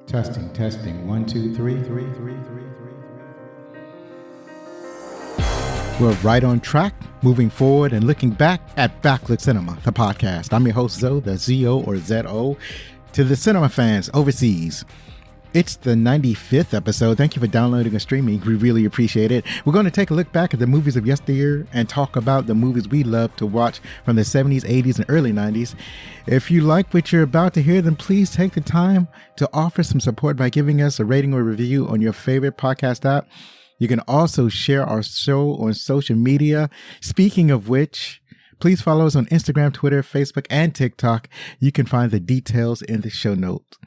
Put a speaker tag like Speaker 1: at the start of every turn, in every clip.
Speaker 1: Testing, testing. 1, 2, 3. We're right on track, moving forward and looking back at Backlit Cinema, the podcast. I'm your host, Zoe, the Z-O or Z-O, to the cinema fans overseas. It's the 95th episode. Thank you for downloading and streaming. We really appreciate it. We're going to take a look back at the movies of yesteryear and talk about the movies we love to watch from the 70s, 80s, and early 90s. If you like what you're about to hear, then please take the time to offer some support by giving us a rating or review on your favorite podcast app. You can also share our show on social media. Speaking of which, please follow us on Instagram, Twitter, Facebook, and TikTok. You can find the details in the show notes.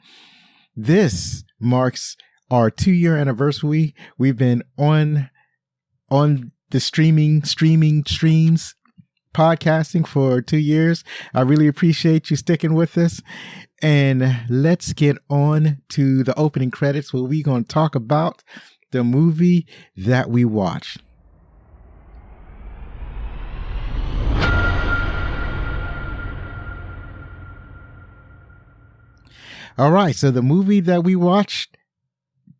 Speaker 1: This marks our 2-year anniversary. We've been on the streams podcasting for 2 years. I really appreciate you sticking with us. And let's get on to the opening credits where we're going to talk about the movie that we watched. All right, so the movie that we watched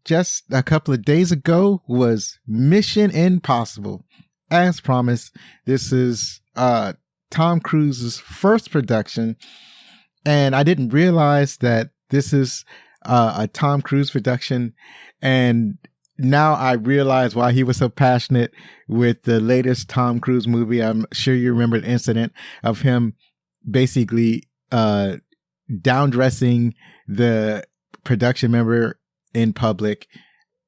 Speaker 1: just a couple of days ago was Mission Impossible. As promised, this is Tom Cruise's first production, and I didn't realize that this is a Tom Cruise production, and now I realize why he was so passionate with the latest Tom Cruise movie. I'm sure you remember the incident of him basically downdressing the production member in public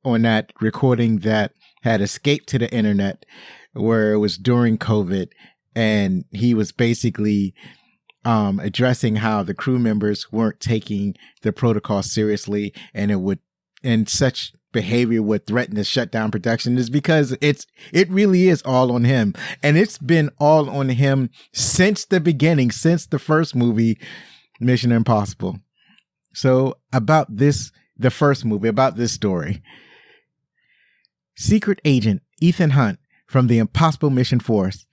Speaker 1: on that recording that had escaped to the internet, where it was during COVID, and he was basically addressing how the crew members weren't taking the protocol seriously, and such behavior would threaten to shut down production is because it really is all on him. And it's been all on him since the beginning, since the first movie, Mission Impossible. So about the first movie, about this story. Secret agent Ethan Hunt from the Impossible Mission Force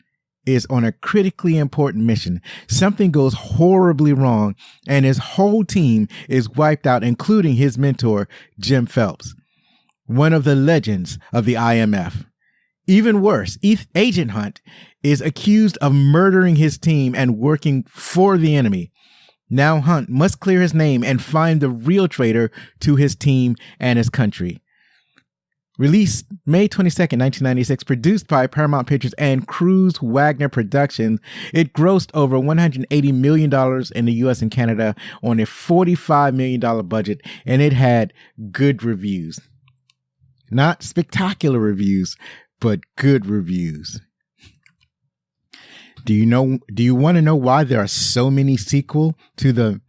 Speaker 1: is on a critically important mission. Something goes horribly wrong, and his whole team is wiped out, including his mentor, Jim Phelps, one of the legends of the IMF. Even worse, Agent Hunt is accused of murdering his team and working for the enemy. Now Hunt must clear his name and find the real traitor to his team and his country. Released May 22nd, 1996, produced by Paramount Pictures and Cruise Wagner Productions, it grossed over $180 million in the US and Canada on a $45 million budget, and it had good reviews. Not spectacular reviews, but good reviews. Do you want to know why there are so many sequels to the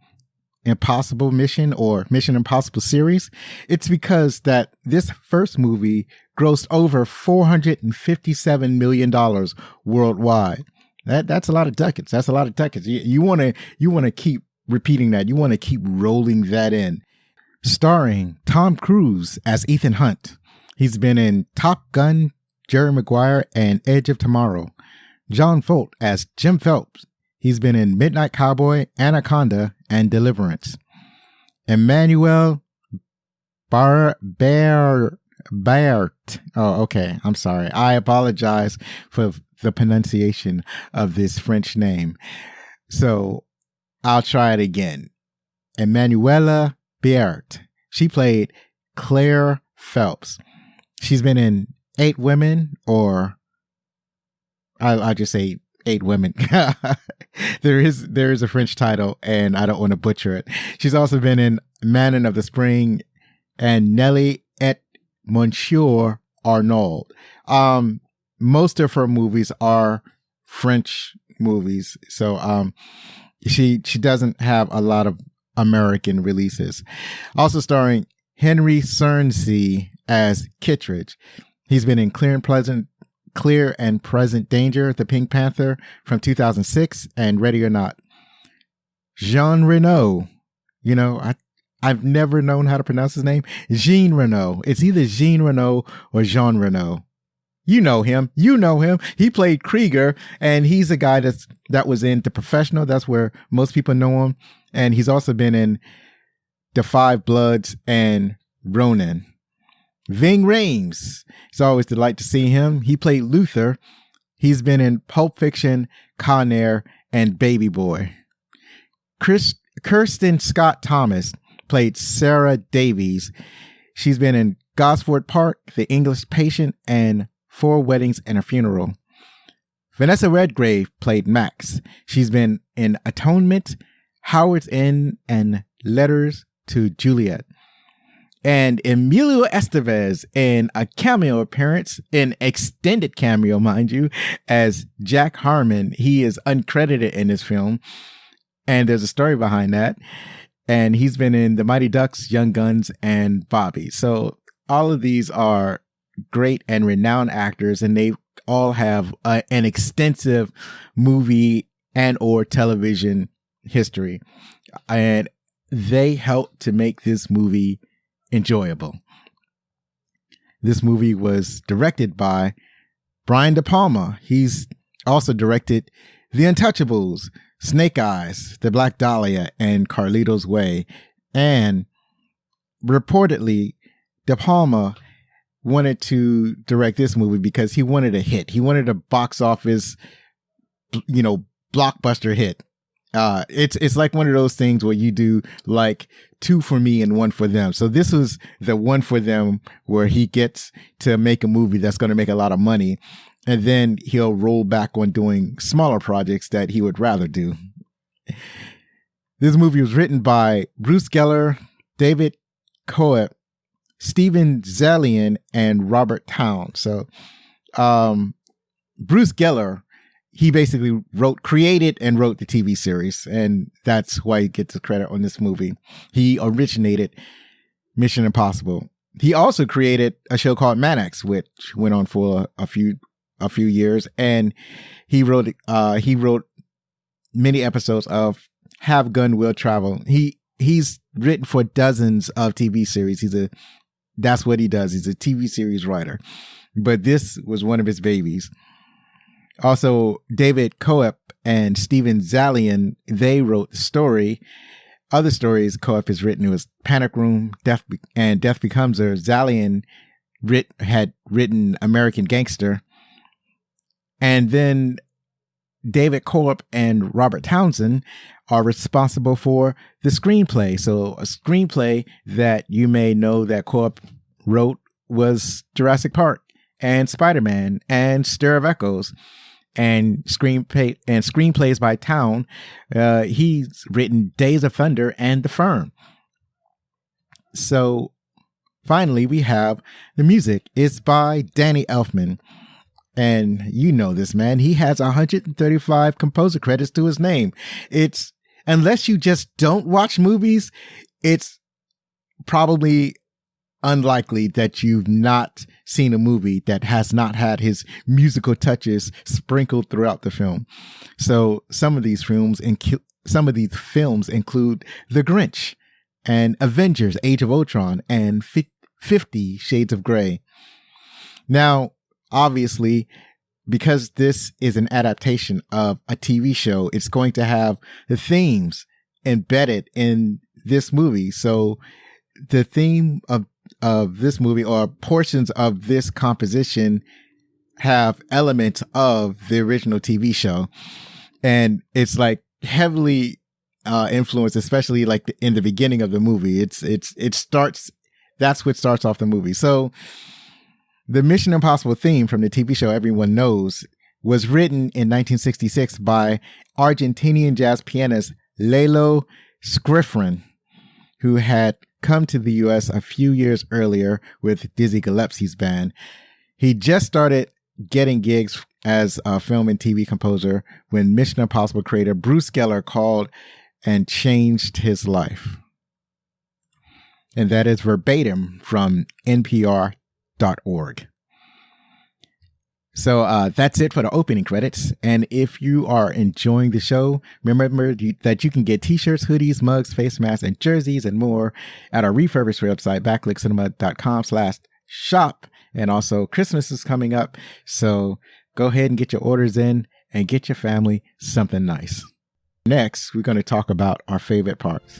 Speaker 1: Impossible Mission or Mission Impossible series? It's because that this first movie grossed over $457 million worldwide. That's a lot of ducats. That's a lot of ducats. You want to keep repeating that. You want to keep rolling that in. Starring Tom Cruise as Ethan Hunt. He's been in Top Gun, Jerry Maguire, and Edge of Tomorrow. John Voight as Jim Phelps. He's been in Midnight Cowboy, Anaconda, and Deliverance. Emmanuel Bart. Oh, okay. I'm sorry. I apologize for the pronunciation of this French name. So I'll try it again. Emanuela Bart. She played Claire Phelps. She's been in 8 Women, or I'll just say 8 Women. There is a French title, and I don't want to butcher it. She's also been in Manon of the Spring and Nellie et Monsieur Arnold. Most of her movies are French movies, so she doesn't have a lot of American releases. Also starring Henry Cernsey as Kittredge. He's been in Clear and Present Danger, The Pink Panther from 2006, and Ready or Not. Jean Reno. I've never known how to pronounce his name. Jean Reno. It's either Jean Reno or Jean Reno. You know him. He played Krieger, and he's a guy that was in The Professional. That's where most people know him. And he's also been in The Five Bloods, and Ronin. Ving Rhames. It's always a delight to see him. He played Luther. He's been in Pulp Fiction, Con Air, and Baby Boy. Kirsten Scott Thomas played Sarah Davies. She's been in Gosford Park, The English Patient, and Four Weddings and a Funeral. Vanessa Redgrave played Max. She's been in Atonement, Howard's End, and Letters to Juliet. And Emilio Estevez in a cameo appearance, an extended cameo, mind you, as Jack Harmon. He is uncredited in this film, and there's a story behind that. And he's been in The Mighty Ducks, Young Guns, and Bobby. So all of these are great and renowned actors, and they all have an extensive movie and or television history. And they helped to make this movie enjoyable. This movie was directed by Brian De Palma. He's also directed The Untouchables, Snake Eyes, The Black Dahlia, and Carlito's Way. And reportedly, De Palma wanted to direct this movie because he wanted a hit. He wanted a box office, blockbuster hit. It's like one of those things where you do like 2 for me and 1 for them. So this was the 1 for them, where he gets to make a movie that's going to make a lot of money, and then he'll roll back on doing smaller projects that he would rather do. This movie was written by Bruce Geller, David Coep, Steven Zalian, and Robert Towne. So Bruce Geller, he basically created and wrote the TV series, and that's why he gets the credit on this movie. He originated Mission Impossible. He also created a show called Mannix, which went on for a few years, and he wrote many episodes of Have Gun Will Travel. He's written for dozens of TV series. That's what he does. He's a TV series writer, but this was one of his babies. Also, David Coep and Steven Zalian, they wrote the story. Other stories Coep has written was Panic Room, Death Becomes Her. Zalian had written American Gangster. And then David Coep and Robert Townsend are responsible for the screenplay. So a screenplay that you may know that Coep wrote was Jurassic Park and Spider-Man and Stir of Echoes. And screenplays by Towne. He's written Days of Thunder and The Firm. So finally, we have the music. It's by Danny Elfman. And you know this man. He has 135 composer credits to his name. It's, unless you just don't watch movies, it's probably unlikely that you've not seen a movie that has not had his musical touches sprinkled throughout the film. So some of these films include The Grinch and Avengers: Age of Ultron and 50 Shades of Grey. Now, obviously, because this is an adaptation of a TV show, it's going to have the themes embedded in this movie. So the theme of this movie, or portions of this composition, have elements of the original TV show. And it's like heavily influenced, especially like in the beginning of the movie. That's what starts off the movie. So the Mission Impossible theme from the TV show everyone knows was written in 1966 by Argentinian jazz pianist Lalo Schifrin, who had come to the U.S. a few years earlier with Dizzy Gillespie's band. He just started getting gigs as a film and TV composer when Mission Impossible creator Bruce Geller called and changed his life. And that is verbatim from NPR.org. So that's it for the opening credits. And if you are enjoying the show, remember that you can get t-shirts, hoodies, mugs, face masks, and jerseys and more at our refurbished website, backlickcinema.com/shop. And also Christmas is coming up. So go ahead and get your orders in and get your family something nice. Next, we're going to talk about our favorite parts.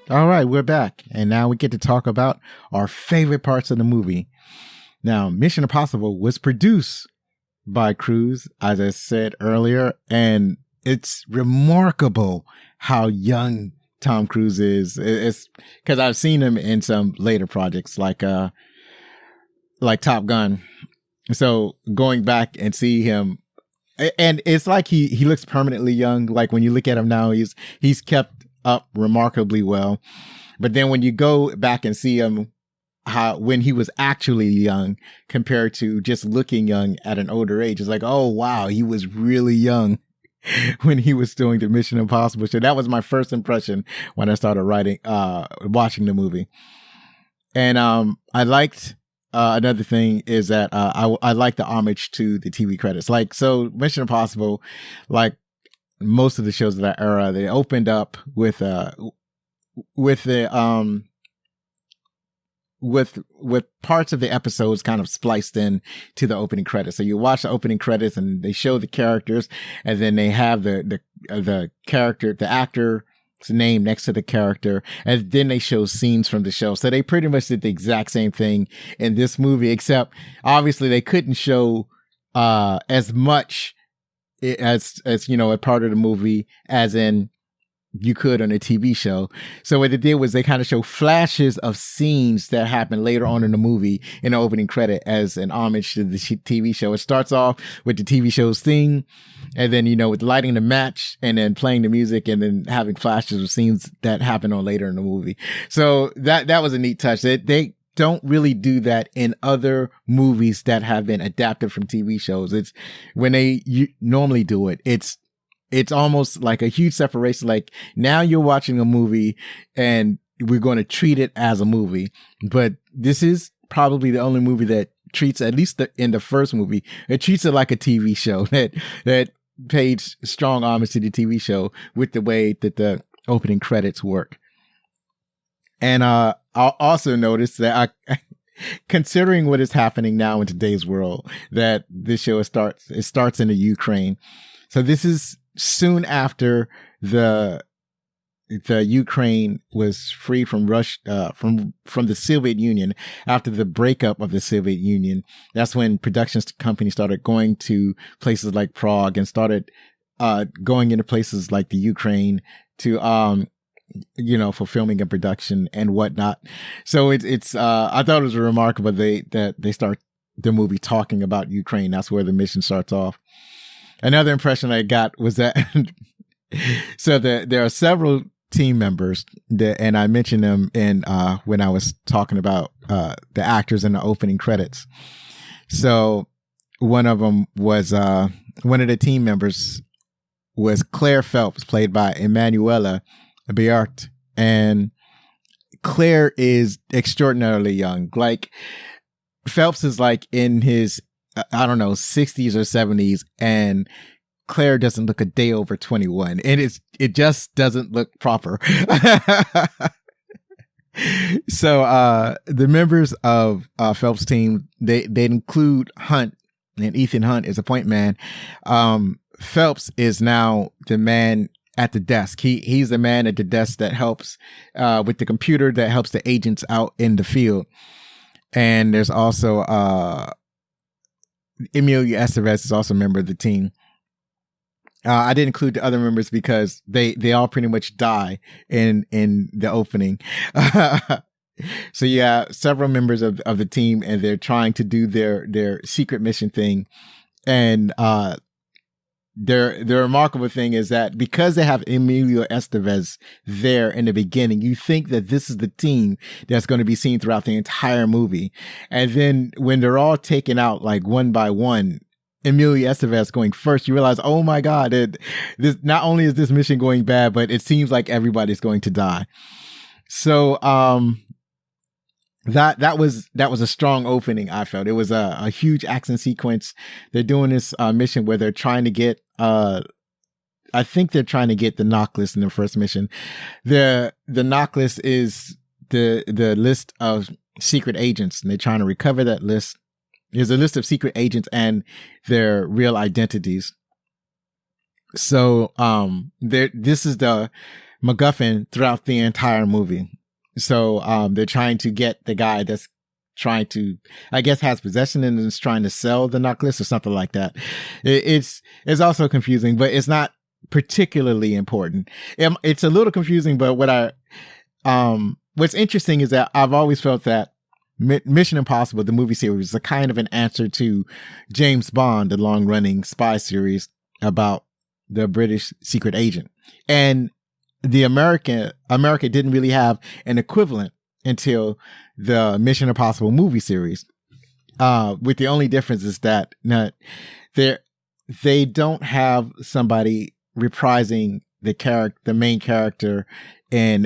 Speaker 1: All right, we're back. And now we get to talk about our favorite parts of the movie. Now, Mission Impossible was produced by Cruise, as I said earlier, and it's remarkable how young Tom Cruise is. It's because I've seen him in some later projects like Top Gun. So going back and see him, and it's like he looks permanently young. Like when you look at him now, he's kept up remarkably well. But then when you go back and see him when he was actually young compared to just looking young at an older age, it's like, oh wow, he was really young when he was doing the Mission Impossible. So that was my first impression when I started watching the movie. And I liked another thing is that I like the homage to the TV credits. Like, so Mission Impossible, like most of the shows of that era, they opened up with parts of the episodes kind of spliced in to the opening credits. So you watch the opening credits and they show the characters, and then they have the character, the actor's name next to the character, and then they show scenes from the show. So they pretty much did the exact same thing in this movie, except obviously they couldn't show as much as you know, a part of the movie as in you could on a TV show. So what they did was they kind of show flashes of scenes that happen later on in the movie in the opening credit as an homage to the TV show. It starts off with the TV show's theme, and then, you know, with lighting the match and then playing the music and then having flashes of scenes that happen on later in the movie. So that was a neat touch. They don't really do that in other movies that have been adapted from TV shows. It's when they normally do it, it's almost like a huge separation. Like, now you're watching a movie and we're going to treat it as a movie. But this is probably the only movie that treats, at least in the first movie, it treats it like a TV show that paid strong homage to the TV show with the way that the opening credits work. And I'll also notice that considering what is happening now in today's world, that this show starts in the Ukraine. So this is soon after the Ukraine was free from Russia, from the Soviet Union. After the breakup of the Soviet Union, that's when production companies started going to places like Prague and started going into places like the Ukraine to for filming and production and whatnot. So it's I thought it was remarkable that they start the movie talking about Ukraine. That's where the mission starts off. Another impression I got was that so there are several team members and I mentioned them in when I was talking about the actors in the opening credits. So one of them was one of the team members was Claire Phelps, played by Emanuela Beart, and Claire is extraordinarily young. Like, Phelps is like in his 60s or 70s, and Claire doesn't look a day over 21, and it just doesn't look proper. So the members of Phelps' team, they include Hunt, and Ethan Hunt is a point man. Phelps is now the man at the desk. He's the man at the desk that helps with the computer, that helps the agents out in the field. And there's also Emilio Estevez is also a member of the team. I didn't include the other members because they all pretty much die in the opening. So yeah, several members of the team, and they're trying to do their secret mission thing. And the remarkable thing is that because they have Emilio Estevez there in the beginning, you think that this is the team that's going to be seen throughout the entire movie. And then when they're all taken out, like one by one, Emilio Estevez going first, you realize, oh my God, this not only is this mission going bad, but it seems like everybody's going to die. So, that was a strong opening. I felt it was a huge action sequence. They're doing this mission where they're trying to get I think they're trying to get the knock list in the first mission. The knock list is the list of secret agents, and they're trying to recover that list. There's a list of secret agents and their real identities. So this is the MacGuffin throughout the entire movie. So they're trying to get the guy that's trying to, I guess, has possession and is trying to sell the necklace or something like that. It's also confusing, but it's not particularly important. It's a little confusing, but what's interesting is that I've always felt that Mission Impossible, the movie series, is a kind of an answer to James Bond, the long-running spy series about the British secret agent. And the America didn't really have an equivalent until the Mission Impossible movie series. With the only difference is that they don't have somebody reprising the main character in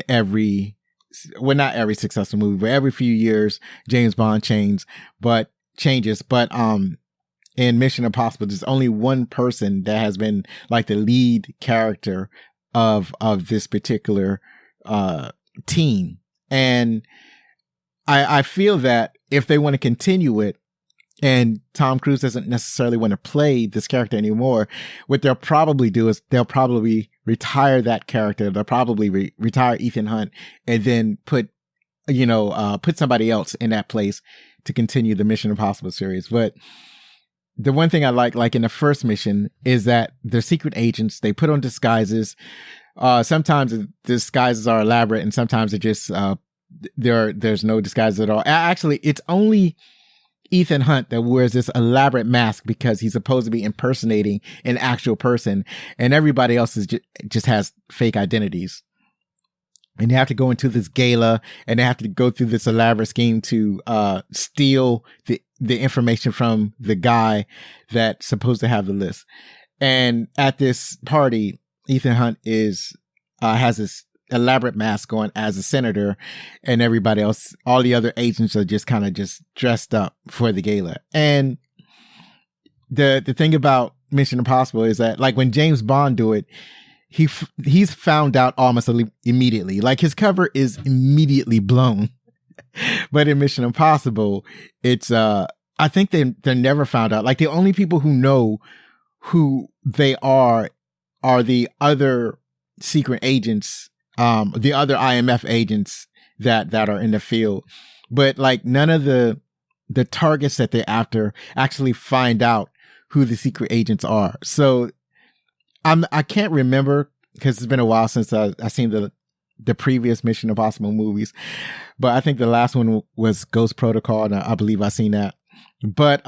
Speaker 1: not every successful movie, but every few years, James Bond changes. But in Mission Impossible, there's only one person that has been like the lead character of this particular team. And I feel that if they want to continue it, and Tom Cruise doesn't necessarily want to play this character anymore, what they'll probably do is they'll probably retire that character. They'll probably retire Ethan Hunt and then put somebody else in that place to continue the Mission Impossible series. But the one thing I like in the first mission is that they're secret agents. They put on disguises. Sometimes the disguises are elaborate and sometimes they're just, there's no disguises at all. Actually, it's only Ethan Hunt that wears this elaborate mask because he's supposed to be impersonating an actual person, and everybody else is just has fake identities. And they have to go into this gala, and they have to go through this elaborate scheme to steal the information from the guy that's supposed to have the list. And at this party, Ethan Hunt has this elaborate mask on as a senator, and everybody else, all the other agents are just kind of just dressed up for the gala. And the thing about Mission Impossible is that, like, when James Bond do it, he's found out almost immediately. Like, his cover is immediately blown. But in Mission Impossible, it's I think they're never found out. Like, the only people who know who they are the other secret agents, the other IMF agents that are in the field. But like, none of the targets that they're after actually find out who the secret agents are. So I can't remember because it's been a while since I've seen the previous Mission Impossible movies, but I think the last one was Ghost Protocol, and I believe I've seen that. But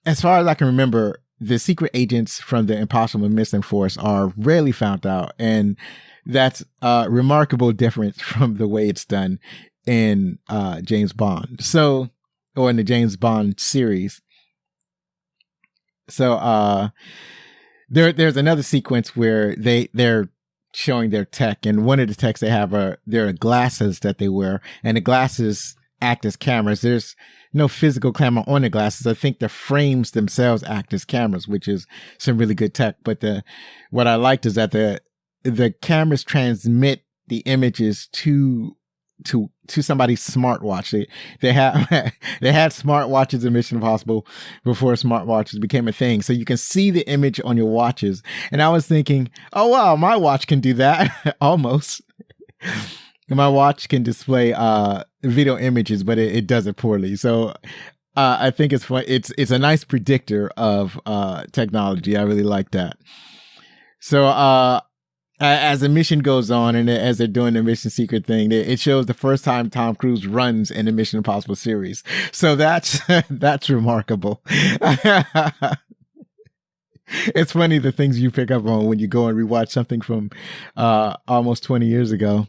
Speaker 1: as far as I can remember, the secret agents from the Impossible Mission Force are rarely found out, and that's a remarkable difference from the way it's done in James Bond. Or in the James Bond series. So there's another sequence where they're showing their tech, and one of the techs they have there are glasses that they wear, and the glasses act as cameras. There's no physical camera on the glasses. I think the frames themselves act as cameras, which is some really good tech. But what I liked is that the cameras transmit the images to somebody's smartwatch. They had smartwatches in Mission Impossible before smartwatches became a thing. So you can see the image on your watches. And I was thinking, oh wow, my watch can do that. Almost. My watch can display video images, but it does it poorly. So I think it's fun. It's a nice predictor of technology. I really like that. So as the mission goes on and as they're doing the mission secret thing, it shows the first time Tom Cruise runs in the Mission Impossible series. So that's remarkable. It's funny the things you pick up on when you go and rewatch something from almost 20 years ago.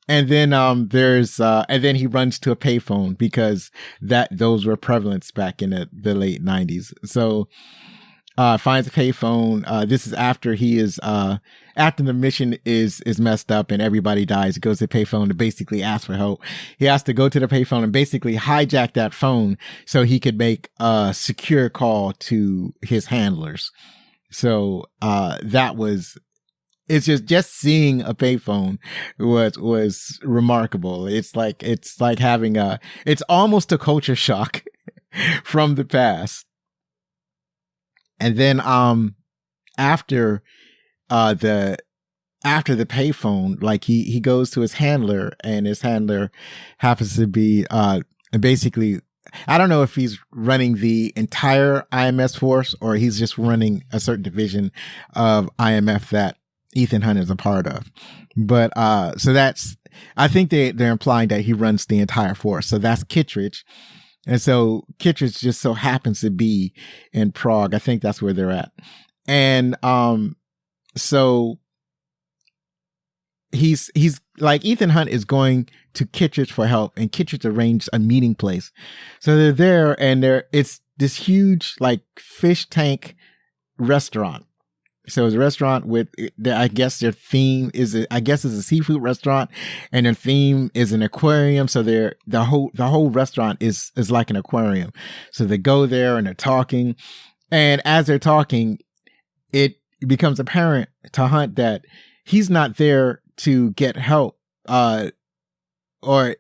Speaker 1: And then and then he runs to a payphone because those were prevalent back in the late 90s. So finds a payphone. This is after after the mission is messed up and everybody dies. He goes to the payphone to basically ask for help. He has to go to the payphone and basically hijack that phone so he could make a secure call to his handlers. So it's just seeing a payphone was remarkable. It's like having it's almost a culture shock from the past. And then after the after the payphone, like he goes to his handler, and his handler happens to be basically, I don't know if he's running the entire IMS force or he's just running a certain division of IMF that Ethan Hunt is a part of. But so that's, I think they're implying that he runs the entire force. So that's Kittredge. And so Kittredge just so happens to be in Prague. I think that's where they're at. And so he's like, Ethan Hunt is going to Kittredge for help, and Kittredge arranged a meeting place. So they're there, and it's this huge like fish tank restaurant. So it's a restaurant with, I guess their theme is, it's a seafood restaurant, and their theme is an aquarium. So the whole restaurant is like an aquarium. So they go there and they're talking, and as they're talking, it becomes apparent to Hunt that he's not there to get help, or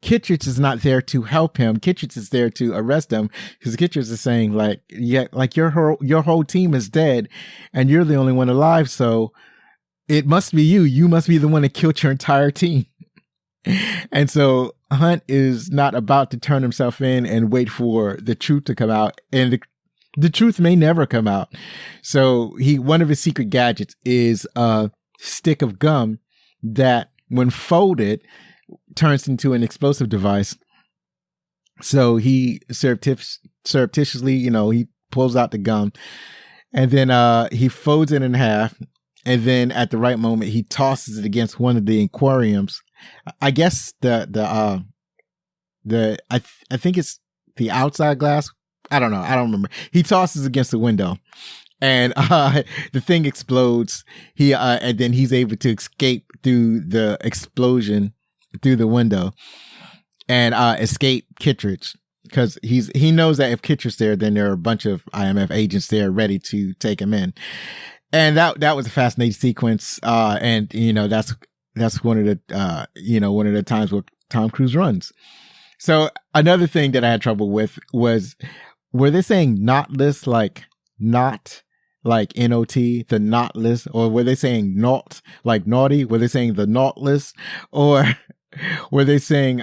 Speaker 1: Kittredge is not there to help him. Kittredge is there to arrest him, because Kittredge is saying like, yeah, like your whole team is dead and you're the only one alive. So it must be you. You must be the one that killed your entire team. And so Hunt is not about to turn himself in and wait for the truth to come out. And the truth may never come out. So one of his secret gadgets is a stick of gum that, when folded, turns into an explosive device. So he surreptitiously, he pulls out the gum, and then he folds it in half, and then at the right moment he tosses it against one of the aquariums. I guess I think it's the outside glass. I don't know. I don't remember. He tosses against the window, and the thing explodes. And then he's able to escape through the explosion through the window and escape Kittredge, because he knows that if Kittredge's there, then there are a bunch of IMF agents there ready to take him in. And that was a fascinating sequence. And that's one of the times where Tom Cruise runs. So another thing that I had trouble with was, were they saying knotless, like not like N-O-T, the knotless, or were they saying naught, like naughty? Were they saying the knotless, or were they saying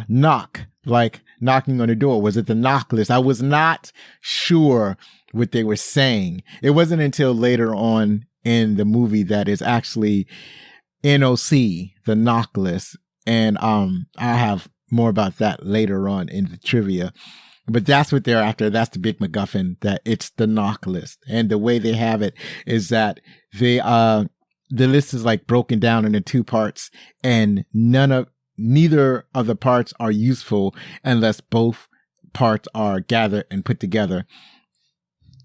Speaker 1: knock, like knocking on the door? Was it the knockless? I was not sure what they were saying. It wasn't until later on in the movie that it's actually N-O-C, the knockless. And I'll have more about that later on in the trivia. But that's what they're after. That's the big MacGuffin, that it's the knock list. And the way they have it is that the list is like broken down into two parts, and neither of the parts are useful unless both parts are gathered and put together.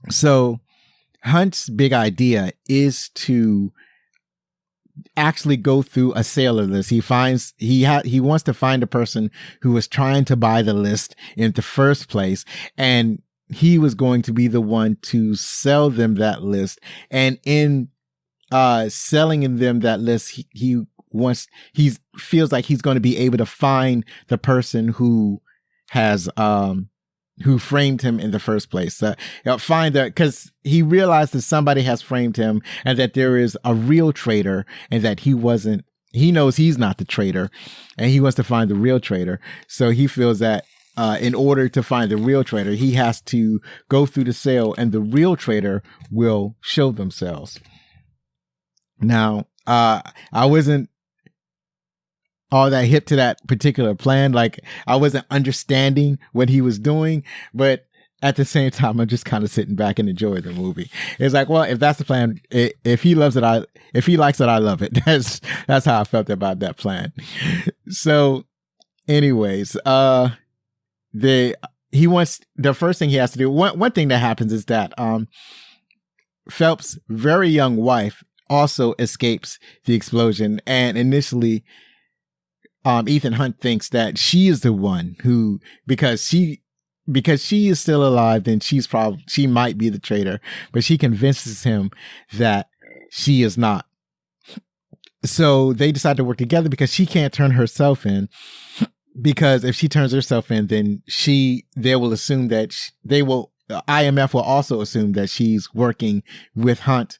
Speaker 1: So Hunt's big idea is to actually go through a sailor list. He wants to find a person who was trying to buy the list in the first place, and he was going to be the one to sell them that list. And in selling them that list, he feels like he's going to be able to find the person who has who framed him in the first place. Find that, because he realized that somebody has framed him, and that there is a real traitor, and that he knows he's not the traitor, and he wants to find the real traitor. So he feels that in order to find the real traitor, he has to go through the sale, and the real traitor will show themselves. Now, I wasn't all that hip to that particular plan. Like, I wasn't understanding what he was doing, but at the same time, I'm just kind of sitting back and enjoying the movie. It's like, well, if that's the plan, if he loves it, if he likes it, I love it. That's how I felt about that plan. So anyways, the first thing he has to do, one thing that happens is that, Phelps' very young wife also escapes the explosion. And initially, Ethan Hunt thinks that she is the one who, because she is still alive, then she might be the traitor, but she convinces him that she is not. So they decide to work together, because she can't turn herself in, because if she turns herself in, then they will assume that IMF will also assume that she's working with Hunt.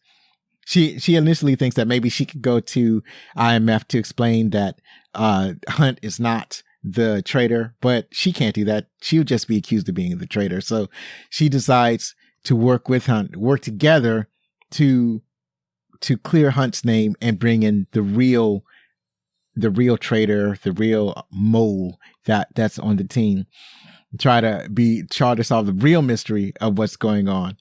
Speaker 1: she initially thinks that maybe she could go to IMF to explain that Hunt is not the traitor, but she can't do that. She would just be accused of being the traitor. So she decides to work with Hunt, work together to clear Hunt's name and bring in the real traitor, the real mole that's on the team. Try to solve the real mystery of what's going on.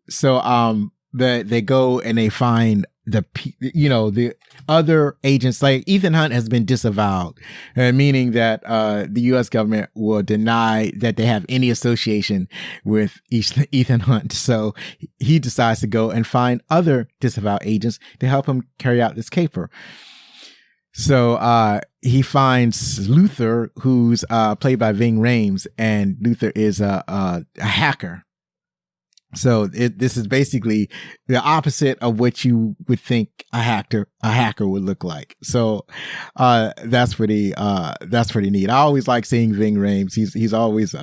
Speaker 1: So they go and they find the other agents. Like Ethan Hunt has been disavowed, meaning that the U.S. government will deny that they have any association with Ethan Hunt. So he decides to go and find other disavowed agents to help him carry out this caper. So he finds Luther, who's played by Ving Rhames, and Luther is a hacker. So this is basically the opposite of what you would think a hacker would look like. So that's pretty neat. I always like seeing Ving Rhames. He's always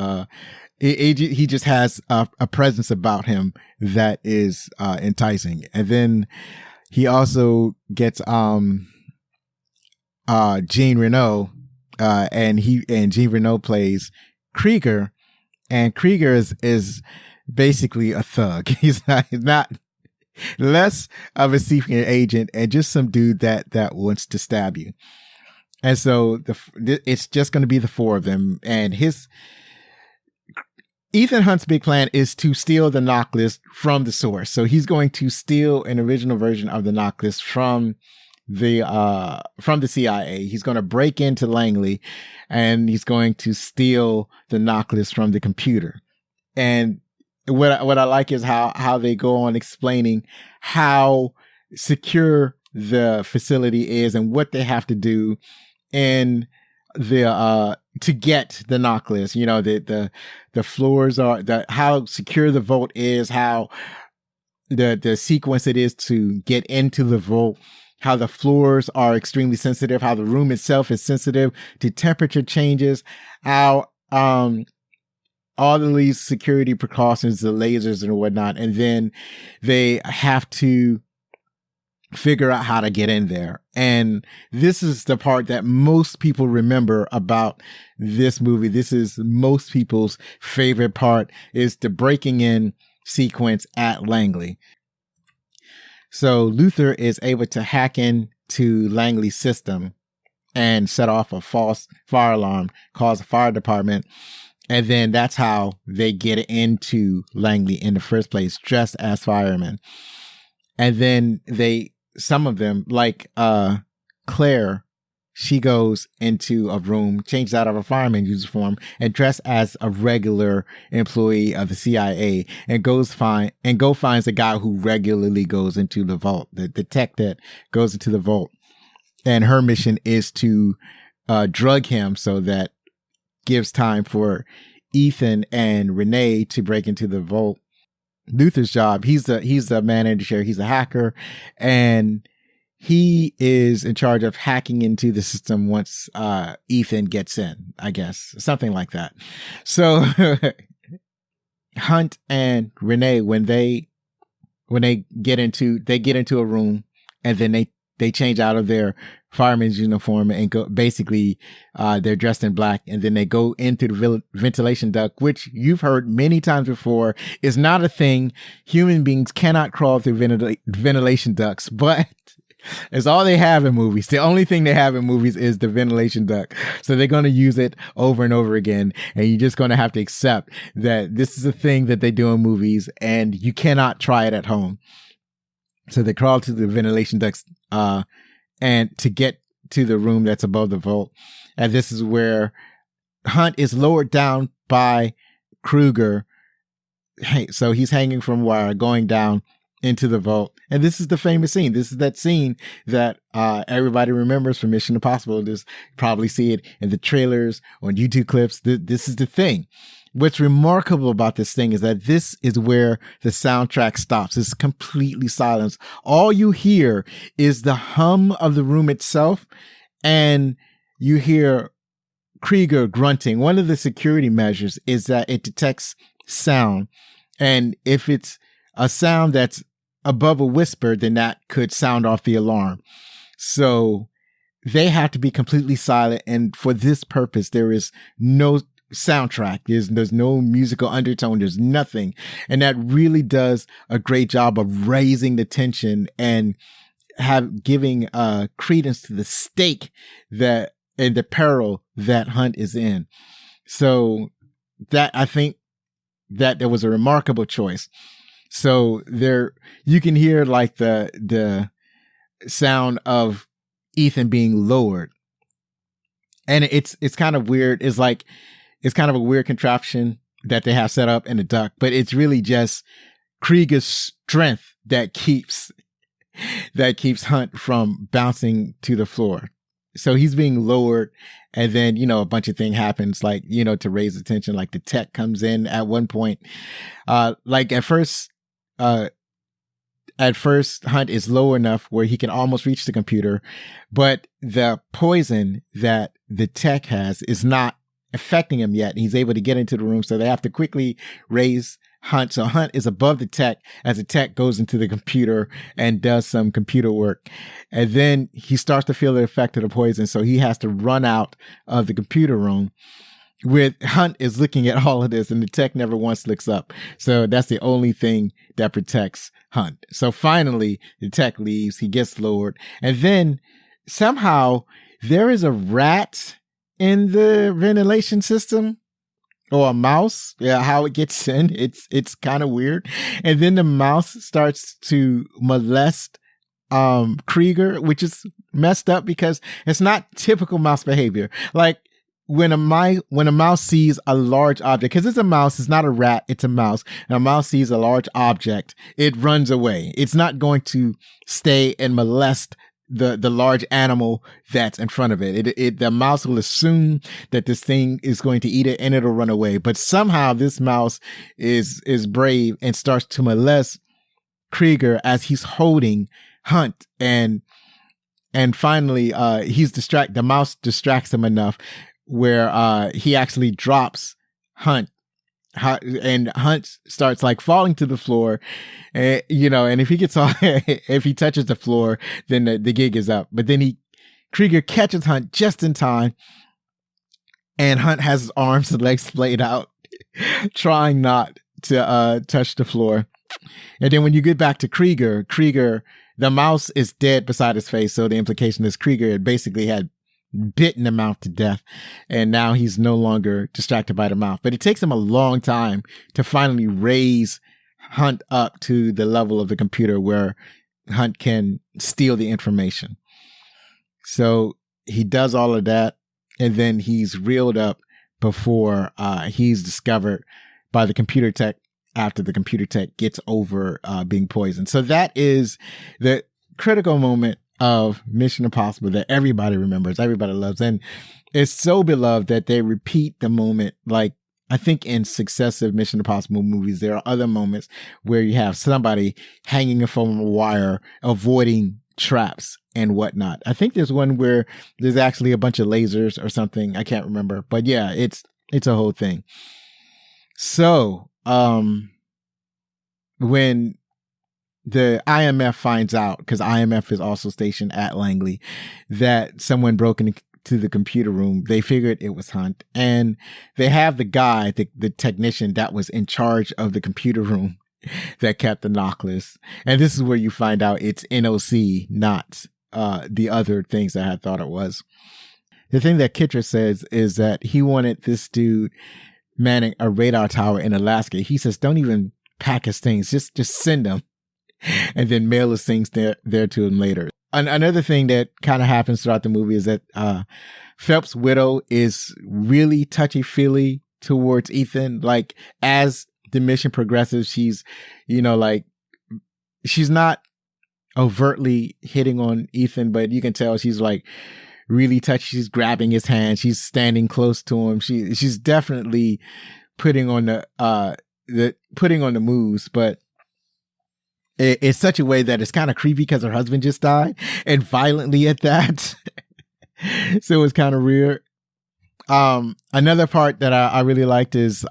Speaker 1: he just has a presence about him that is enticing. And then he also gets Jean Reno, and Jean Reno plays Krieger, and Krieger is basically a thug. He's not less of a secret agent and just some dude that wants to stab you. And so it's just going to be the four of them. And Ethan Hunt's big plan is to steal the knock list from the source. So he's going to steal an original version of the knock list from the CIA. He's going to break into Langley and he's going to steal the knock list from the computer. And what I like is how they go on explaining how secure the facility is and what they have to do in the to get the knock list. The floors are how secure the vault is, how the sequence it is to get into the vault, how the floors are extremely sensitive, how the room itself is sensitive to temperature changes, how all of these security precautions, the lasers and whatnot, and then they have to figure out how to get in there. And this is the part that most people remember about this movie. This is most people's favorite part, is the breaking in sequence at Langley. So Luther is able to hack into Langley's system and set off a false fire alarm, cause a fire department. And then that's how they get into Langley in the first place, dressed as firemen. And then some of them, like Claire, she goes into a room, changes out of a fireman uniform, and dressed as a regular employee of the CIA, and finds a guy who regularly goes into the vault, the tech that goes into the vault. And her mission is to drug him so that gives time for Ethan and Renee to break into the vault. Luther's job, he's the manager, he's a hacker, and he is in charge of hacking into the system once Ethan gets in, I guess, something like that. So Hunt and Renee, when they get into a room, and then they change out of their fireman's uniform and go, basically, they're dressed in black, and then they go into the ventilation duct, which you've heard many times before is not a thing. Human beings cannot crawl through ventilation ducts, but it's all they have in movies. The only thing they have in movies is the ventilation duct. So they're going to use it over and over again. And you're just going to have to accept that this is a thing that they do in movies, and you cannot try it at home. So they crawl to the ventilation ducts, and to get to the room that's above the vault. And this is where Hunt is lowered down by Kruger. So he's hanging from wire, going down into the vault. And this is the famous scene. This is that scene that everybody remembers from Mission Impossible. Just probably see it in the trailers, on YouTube clips. This is the thing. What's remarkable about this thing is that this is where the soundtrack stops. It's completely silence. All you hear is the hum of the room itself, and you hear Krieger grunting. One of the security measures is that it detects sound, and if it's a sound that's above a whisper, then that could sound off the alarm. So they have to be completely silent. And for this purpose, there is no soundtrack. There's no musical undertone. There's nothing. And that really does a great job of raising the tension and giving credence to the stake that and the peril that Hunt is in. So that I think that there was a remarkable choice. So there you can hear like the sound of Ethan being lowered. And it's kind of weird. It's kind of a weird contraption that they have set up in the duct, but it's really just Krieger's strength that keeps Hunt from bouncing to the floor. So he's being lowered, and then, a bunch of things happens, like, to raise attention, like the tech comes in at one point. Like at first Hunt is low enough where he can almost reach the computer, but the poison that the tech has is not affecting him yet. He's able to get into the room, so they have to quickly raise Hunt. So Hunt is above the tech as the tech goes into the computer and does some computer work. And then he starts to feel the effect of the poison, so he has to run out of the computer room. With Hunt is looking at all of this, and the tech never once looks up. So that's the only thing that protects Hunt. So finally, the tech leaves, he gets lowered, and then somehow there is a rat in the ventilation system, or a mouse. Yeah, how it gets in, it's kind of weird. And then the mouse starts to molest Krieger, which is messed up because it's not typical mouse behavior. Like when a mouse sees a large object, because it's a mouse, it's not a rat, it's a mouse. And a mouse sees a large object, it runs away. It's not going to stay and molest the large animal that's in front of it. The mouse will assume that this thing is going to eat it and it'll run away. But somehow this mouse is brave and starts to molest Krieger as he's holding Hunt. And finally, the mouse distracts him enough where he actually drops Hunt. And Hunt starts like falling to the floor, and if he gets off, if he touches the floor, then the gig is up. But then Krieger catches Hunt just in time, and Hunt has his arms and legs splayed out, trying not to touch the floor. And then when you get back to Krieger, the mouse is dead beside his face. So the implication is Krieger had basically had bitten the mouth to death, and now he's no longer distracted by the mouth. But it takes him a long time to finally raise Hunt up to the level of the computer where Hunt can steal the information. So he does all of that, and then he's reeled up before he's discovered by the computer tech after the computer tech gets over being poisoned. So that is the critical moment of Mission Impossible that everybody remembers, everybody loves. And it's so beloved that they repeat the moment. Like, I think in successive Mission Impossible movies, there are other moments where you have somebody hanging from a wire, avoiding traps and whatnot. I think there's one where there's actually a bunch of lasers or something. I can't remember, but yeah, it's a whole thing. So, when the IMF finds out, because IMF is also stationed at Langley, that someone broke into the computer room, they figured it was Hunt. And they have the guy, the technician that was in charge of the computer room that kept the knock list. And this is where you find out it's NOC, not the other things that I had thought it was. The thing that Kitra says is that he wanted this dude manning a radar tower in Alaska. He says, don't even pack his things, just send them. And then mail his things there to him later. Another thing that kind of happens throughout the movie is that Phelps' widow is really touchy-feely towards Ethan. Like, as the mission progresses, she's not overtly hitting on Ethan, but you can tell she's like really touchy. She's grabbing his hand. She's standing close to him. She's definitely putting on the moves, but it's such a way that it's kind of creepy because her husband just died, and violently at that. So it's kind of weird. Another part that I really liked is,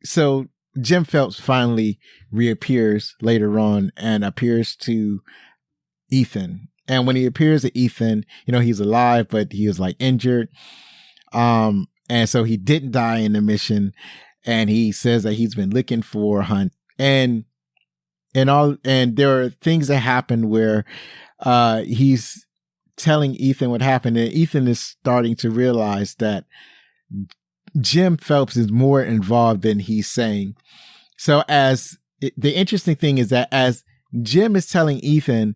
Speaker 1: so Jim Phelps finally reappears later on and appears to Ethan. And when he appears to Ethan, he's alive, but he was like injured. And so he didn't die in the mission. And he says that he's been looking for Hunt. And there are things that happen where he's telling Ethan what happened. And Ethan is starting to realize that Jim Phelps is more involved than he's saying. So the interesting thing is that as Jim is telling Ethan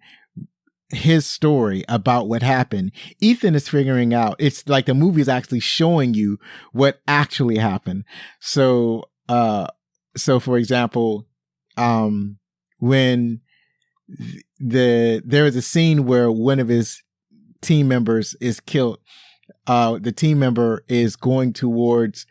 Speaker 1: his story about what happened, Ethan is figuring out, it's like the movie is actually showing you what actually happened. So for example, when there is a scene where one of his team members is killed, the team member is going towards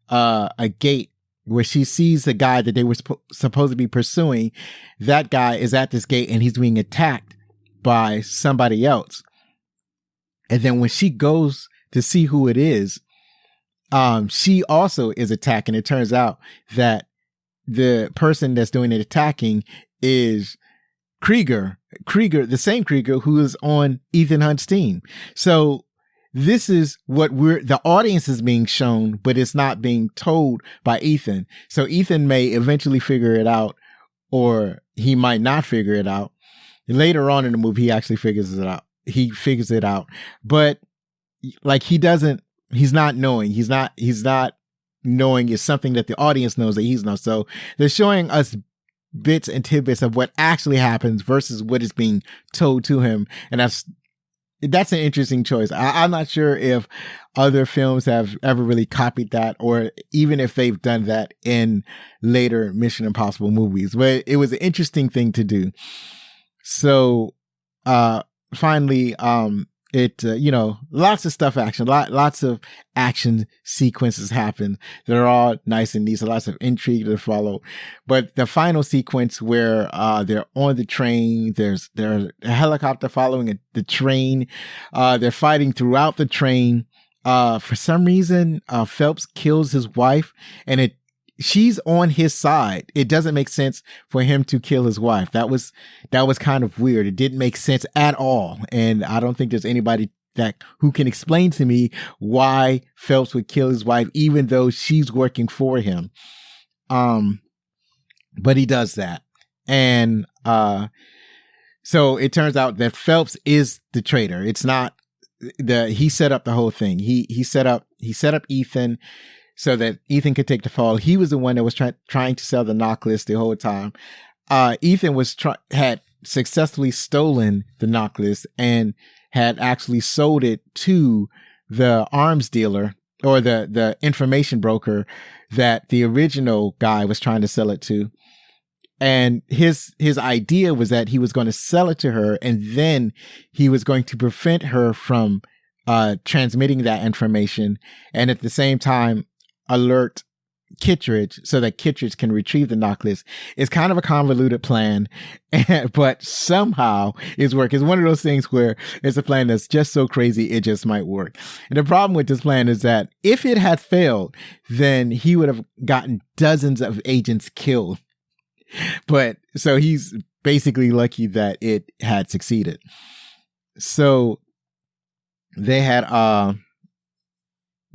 Speaker 1: a gate where she sees the guy that they were supposed to be pursuing. That guy is at this gate and he's being attacked by somebody else. And then when she goes to see who it is, she also is attacked. And it turns out that the person that's doing the attacking is Krieger, the same Krieger who is on Ethan Hunt's team. So this is what the audience is being shown, but it's not being told by Ethan. So Ethan may eventually figure it out, or he might not figure it out. Later on in the movie, he actually figures it out. He figures it out, but like he's not knowing. He's not knowing is something that the audience knows that he's not. So they're showing us bits and tidbits of what actually happens versus what is being told to him. And that's an interesting choice. I'm not sure if other films have ever really copied that, or even if they've done that in later Mission Impossible movies, but it was an interesting thing to do. So, finally, lots of stuff action, lots of action sequences happen. They're all nice and neat. So lots of intrigue to follow. But the final sequence where, they're on the train, there's a helicopter following the train. They're fighting throughout the train. For some reason, Phelps kills his wife, and she's on his side. It doesn't make sense for him to kill his wife. That was kind of weird. It didn't make sense at all. And I don't think there's anybody who can explain to me why Phelps would kill his wife, even though she's working for him. But he does that. And, so it turns out that Phelps is the traitor. It's not he set up the whole thing. He set up Ethan so that Ethan could take the fall. He was the one that was trying to sell the knock list the whole time. Ethan had successfully stolen the knock list and had actually sold it to the arms dealer, or the information broker that the original guy was trying to sell it to. And his idea was that he was going to sell it to her, and then he was going to prevent her from transmitting that information, and at the same time alert Kittredge so that Kittredge can retrieve the knock list. It's kind of a convoluted plan, but somehow it's work. It's one of those things where it's a plan that's just so crazy it just might work. And the problem with this plan is that if it had failed, then he would have gotten dozens of agents killed. But so he's basically lucky that it had succeeded. So they had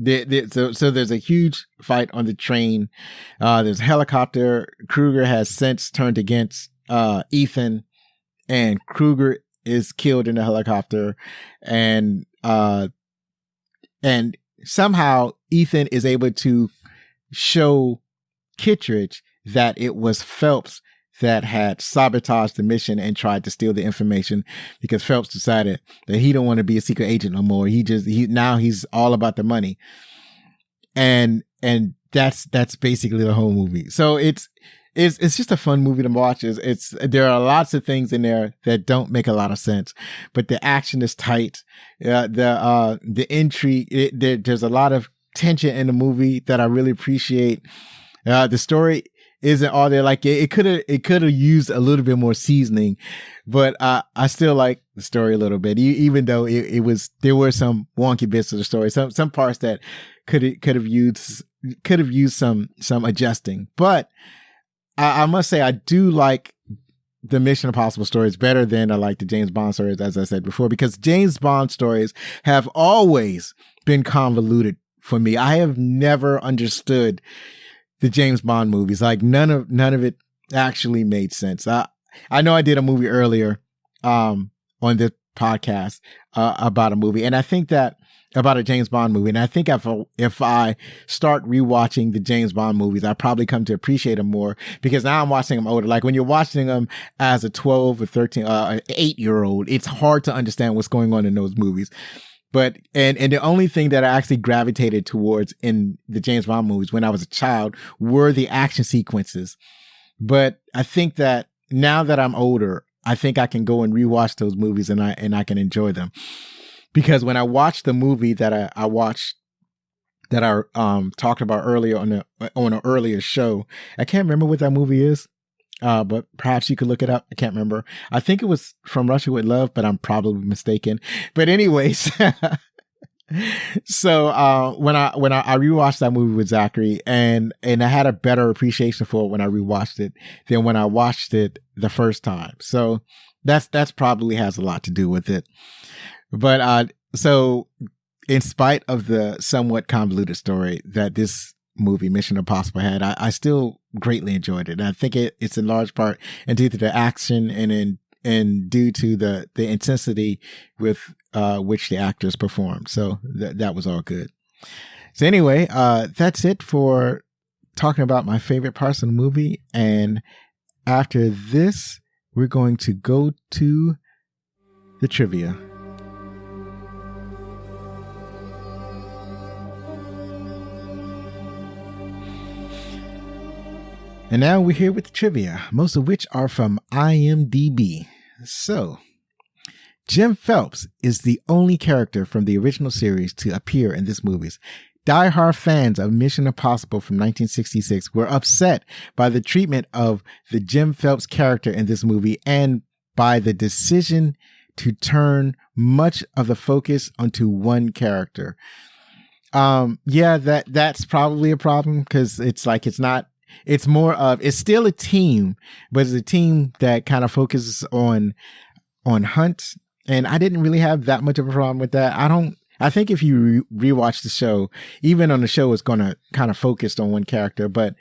Speaker 1: so there's a huge fight on the train. There's a helicopter. Kruger has since turned against Ethan, and Kruger is killed in the helicopter. And somehow Ethan is able to show Kittredge that it was Phelps that had sabotaged the mission and tried to steal the information, because Phelps decided that he don't want to be a secret agent no more. Now he's all about the money. And that's basically the whole movie. So it's just a fun movie to watch. There are lots of things in there that don't make a lot of sense, but the action is tight. The intrigue, there's a lot of tension in the movie that I really appreciate. The story isn't all there. Like it could have used a little bit more seasoning, but I still like the story a little bit, even though there were some wonky bits of the story, some parts that could have used some adjusting. But I must say, I do like the Mission Impossible stories better than I like the James Bond stories, as I said before, because James Bond stories have always been convoluted for me. I have never understood the James Bond movies. Like none of it actually made sense. I know I did a movie earlier, on this podcast, about a movie, and I think that about a James Bond movie. And I think if I start rewatching the James Bond movies, I probably come to appreciate them more, because now I'm watching them older. Like when you're watching them as a 12 or 13, 8-year-old, it's hard to understand what's going on in those movies. But, and the only thing that I actually gravitated towards in the James Bond movies when I was a child were the action sequences. But I think that now that I'm older, I think I can go and rewatch those movies and I can enjoy them. Because when I watched the movie that I watched, that I talked about earlier on an earlier show, I can't remember what that movie is, but perhaps you could look it up. I can't remember. I think it was From Russia with Love, but I'm probably mistaken. But anyways, so when I rewatched that movie with Zachary, and I had a better appreciation for it when I rewatched it than when I watched it the first time. So that's probably has a lot to do with it. But so in spite of the somewhat convoluted story that this movie Mission Impossible had, I still greatly enjoyed it. And I think it's in large part and due to the action and due to the intensity with which the actors performed. So that was all good. So anyway, that's it for talking about my favorite parts of the movie. And after this, we're going to go to the trivia. And now we're here with the trivia, most of which are from IMDb. So, Jim Phelps is the only character from the original series to appear in this movie. Die-hard fans of Mission Impossible from 1966 were upset by the treatment of the Jim Phelps character in this movie and by the decision to turn much of the focus onto one character. Yeah, that's probably a problem, because it's like it's more of, it's still a team, but it's a team that kind of focuses on Hunt. And I didn't really have that much of a problem with that. I think if you rewatch the show, even on the show, it's going to kind of focus on one character. But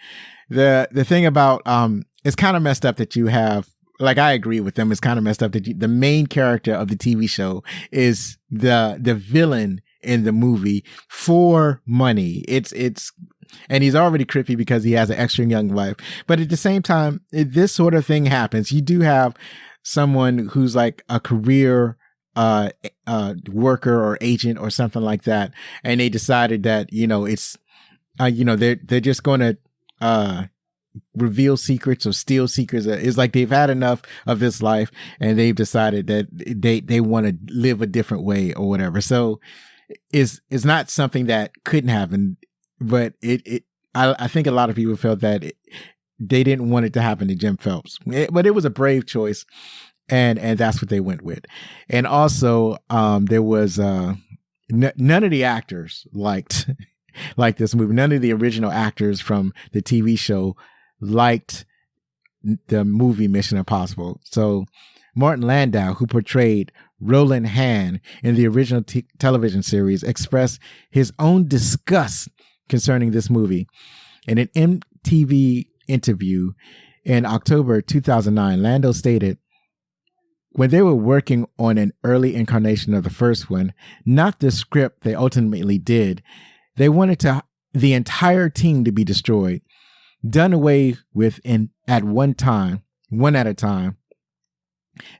Speaker 1: the thing about, it's kind of messed up that you have, like, I agree with them. It's kind of messed up that the main character of the TV show is the villain in the movie for money. And he's already creepy because he has an extra young wife. But at the same time, this sort of thing happens. You do have someone who's like a career worker or agent or something like that, and they decided that it's they're just going to reveal secrets or steal secrets. It's like they've had enough of this life, and they've decided that they want to live a different way or whatever. So it's not something that couldn't happen. But I think a lot of people felt that they didn't want it to happen to Jim Phelps, but it was a brave choice, and that's what they went with. And also, there was none of the actors liked this movie. None of the original actors from the TV show liked the movie Mission Impossible. So Martin Landau, who portrayed Roland Hahn in the original television series, expressed his own disgust concerning this movie. In an MTV interview in October 2009, Landau stated, when they were working on an early incarnation of the first one, not the script they ultimately did, they wanted the entire team to be destroyed, done away with at one at a time.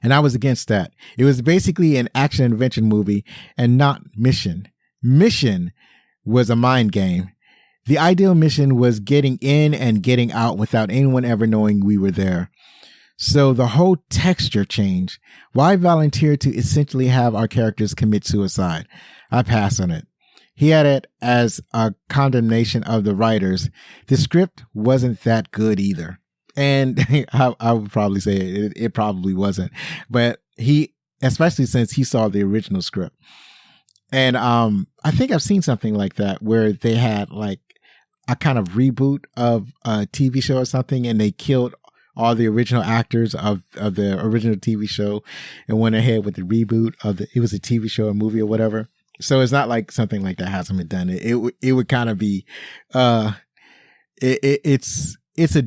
Speaker 1: And I was against that. It was basically an action adventure movie and not mission. Mission was a mind game. The ideal mission was getting in and getting out without anyone ever knowing we were there. So the whole texture changed. Why volunteer to essentially have our characters commit suicide? I pass on it. He had it as a condemnation of the writers. The script wasn't that good either. And I would probably say it probably wasn't. But especially since he saw the original script. And I think I've seen something like that where they had like a kind of reboot of a TV show or something, and they killed all the original actors of the original TV show and went ahead with the reboot of it was a TV show or movie or whatever. So it's not like something like that hasn't been done. It would kind of be, it's a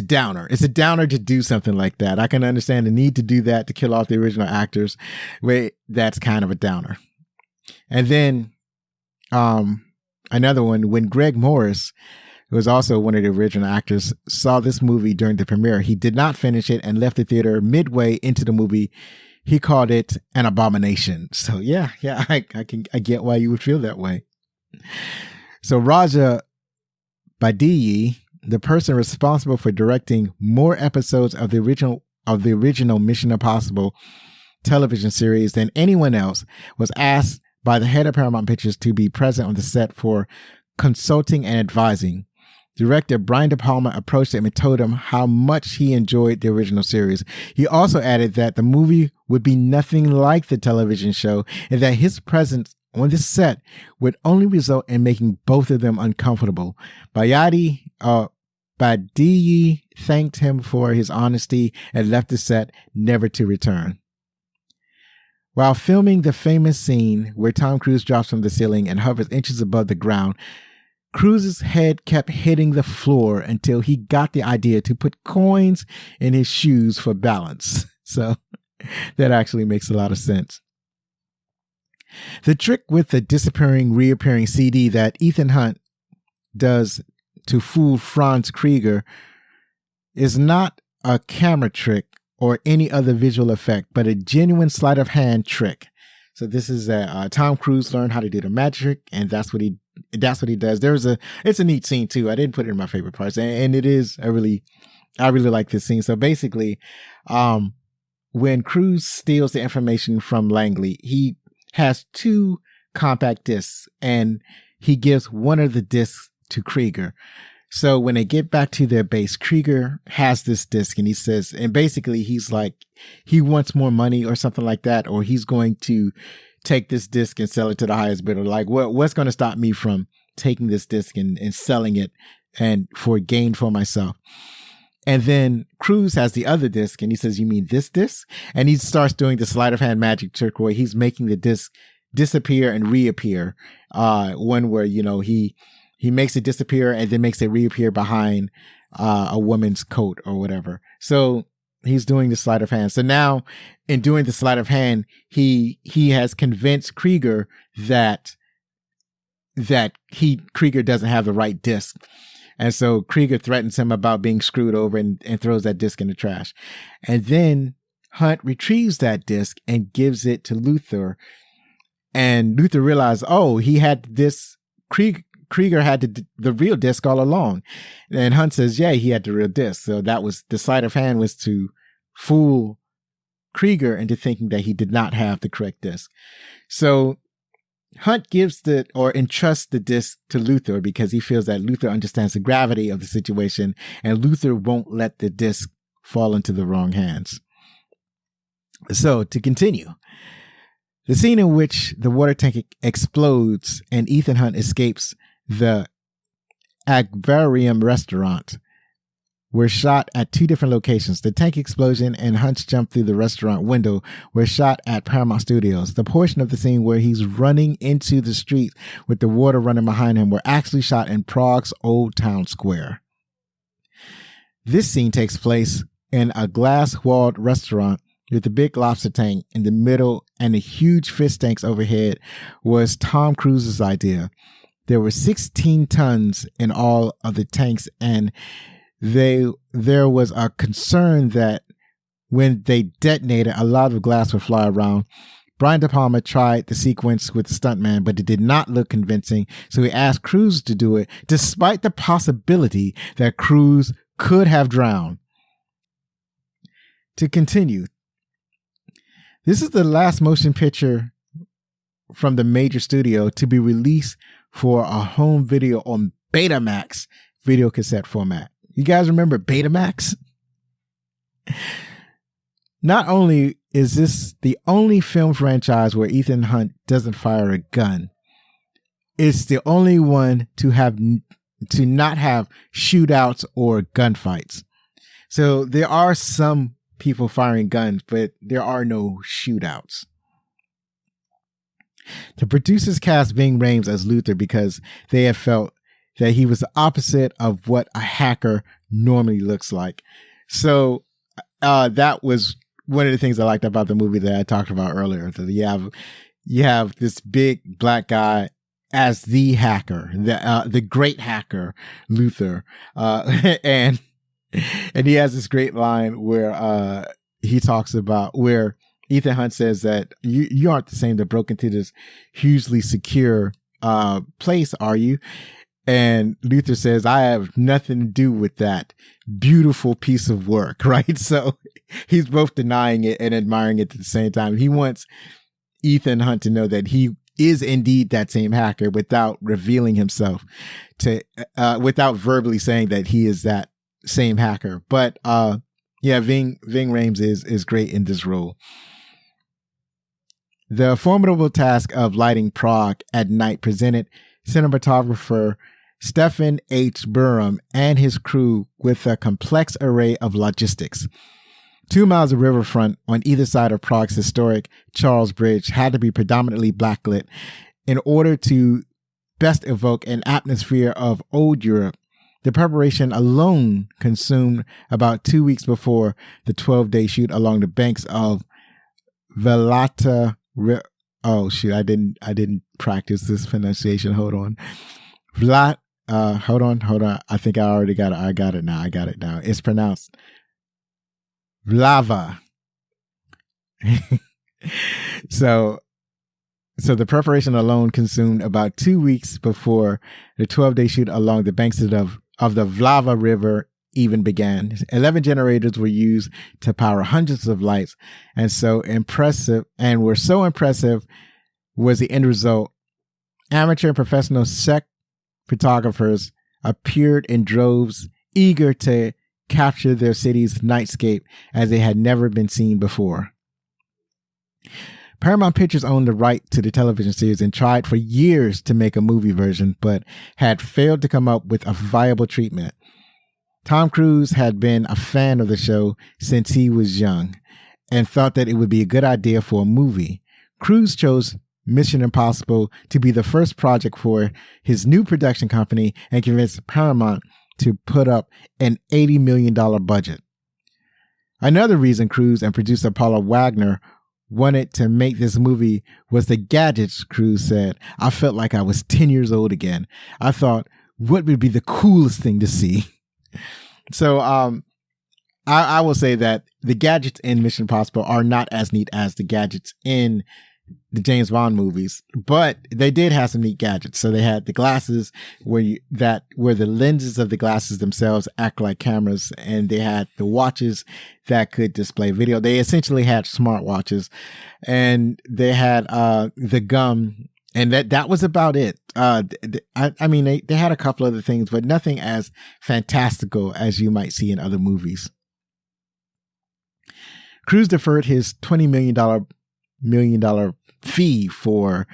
Speaker 1: downer. It's a downer to do something like that. I can understand the need to do that to kill off the original actors, but that's kind of a downer. And then, another one, when Greg Morris, who was also one of the original actors, saw this movie during the premiere, he did not finish it and left the theater midway into the movie. He called it an abomination. So yeah, I get why you would feel that way. So Raja Badiyi, the person responsible for directing more episodes of the original Mission Impossible television series than anyone else, was asked by the head of Paramount Pictures to be present on the set for consulting and advising. Director Brian De Palma approached him and told him how much he enjoyed the original series. He also added that the movie would be nothing like the television show and that his presence on the set would only result in making both of them uncomfortable. Badiyi thanked him for his honesty and left the set, never to return. While filming the famous scene where Tom Cruise drops from the ceiling and hovers inches above the ground, Cruise's head kept hitting the floor until he got the idea to put coins in his shoes for balance. So that actually makes a lot of sense. The trick with the disappearing, reappearing CD that Ethan Hunt does to fool Franz Krieger is not a camera trick or any other visual effect, but a genuine sleight of hand trick. So this is Tom Cruise learned how to do the magic, and that's what he does. It's a neat scene too. I didn't put it in my favorite parts, and it is I really like this scene. So basically, when Cruise steals the information from Langley, he has 2 compact discs, and he gives one of the discs to Krieger. So when they get back to their base, Krieger has this disc, and he says, and basically he's like, he wants more money or something like that, or he's going to take this disc and sell it to the highest bidder. Like, what's going to stop me from taking this disc and selling it and for gain for myself? And then Cruise has the other disc, and he says, you mean this disc? And he starts doing the sleight of hand magic trick where he's making the disc disappear and reappear. One where, he makes it disappear and then makes it reappear behind a woman's coat or whatever. So he's doing the sleight of hand. So now in doing the sleight of hand, he has convinced Krieger that Krieger doesn't have the right disc. And so Krieger threatens him about being screwed over and throws that disc in the trash. And then Hunt retrieves that disc and gives it to Luther. And Luther realized, he had this Krieger had the real disc all along. And Hunt says, yeah, he had the real disc. So that was the sleight of hand, was to fool Krieger into thinking that he did not have the correct disc. So Hunt entrusts the disc to Luther because he feels that Luther understands the gravity of the situation and Luther won't let the disc fall into the wrong hands. So to continue, the scene in which the water tank explodes and Ethan Hunt escapes the Aquarium restaurant were shot at 2 different locations. The tank explosion and Hunt's jump through the restaurant window were shot at Paramount Studios. The portion of the scene where he's running into the street with the water running behind him were actually shot in Prague's Old Town Square. This scene takes place in a glass-walled restaurant with the big lobster tank in the middle and the huge fish tanks overhead was Tom Cruise's idea. There were 16 tons in all of the tanks, and there was a concern that when they detonated, a lot of glass would fly around. Brian De Palma tried the sequence with the stuntman, but it did not look convincing, so he asked Cruise to do it, despite the possibility that Cruise could have drowned. To continue, this is the last motion picture from the major studio to be released for a home video on Betamax video cassette format. You guys remember Betamax? Not only is this the only film franchise where Ethan Hunt doesn't fire a gun, it's the only one to have to not have shootouts or gunfights. So there are some people firing guns, but there are no shootouts. The producers cast Ving Rhames as Luther because they have felt that he was the opposite of what a hacker normally looks like. So that was one of the things I liked about the movie that I talked about earlier. That you have this big black guy as the hacker, the great hacker, Luther, and he has this great line where he talks about where Ethan Hunt says that you aren't the same that broke into this hugely secure place, are you? And Luther says, I have nothing to do with that beautiful piece of work, right? So he's both denying it and admiring it at the same time. He wants Ethan Hunt to know that he is indeed that same hacker without revealing himself without verbally saying that he is that same hacker. But Ving Rhames is great in this role. The formidable task of lighting Prague at night presented cinematographer Stephen H. Burham and his crew with a complex array of logistics. 2 miles of riverfront on either side of Prague's historic Charles Bridge had to be predominantly backlit in order to best evoke an atmosphere of old Europe. The preparation alone consumed about 2 weeks before the 12-day shoot along the banks of Velata. Oh shoot! I didn't practice this pronunciation. Hold on. Hold on. I think I already got it. I got it now. It's pronounced Vlava. So the preparation alone consumed about 2 weeks before the 12-day shoot along the banks of the Vlava River even began. 11 generators were used to power hundreds of lights, and were so impressive was the end result. Amateur and professional sec photographers appeared in droves, eager to capture their city's nightscape as they had never been seen before. Paramount Pictures owned the right to the television series and tried for years to make a movie version, but had failed to come up with a viable treatment. Tom Cruise had been a fan of the show since he was young and thought that it would be a good idea for a movie. Cruise chose Mission Impossible to be the first project for his new production company and convinced Paramount to put up an $80 million budget. Another reason Cruise and producer Paula Wagner wanted to make this movie was the gadgets, Cruise said. I felt like I was 10 years old again. I thought, what would be the coolest thing to see? So I will say that the gadgets in Mission Impossible are not as neat as the gadgets in the James Bond movies, but they did have some neat gadgets. So they had the glasses where the lenses of the glasses themselves act like cameras, and they had the watches that could display video. They essentially had smart watches, and they had the gum. And that was about it. I mean, they had a couple other things, but nothing as fantastical as you might see in other movies. Cruise deferred his $20 million fee for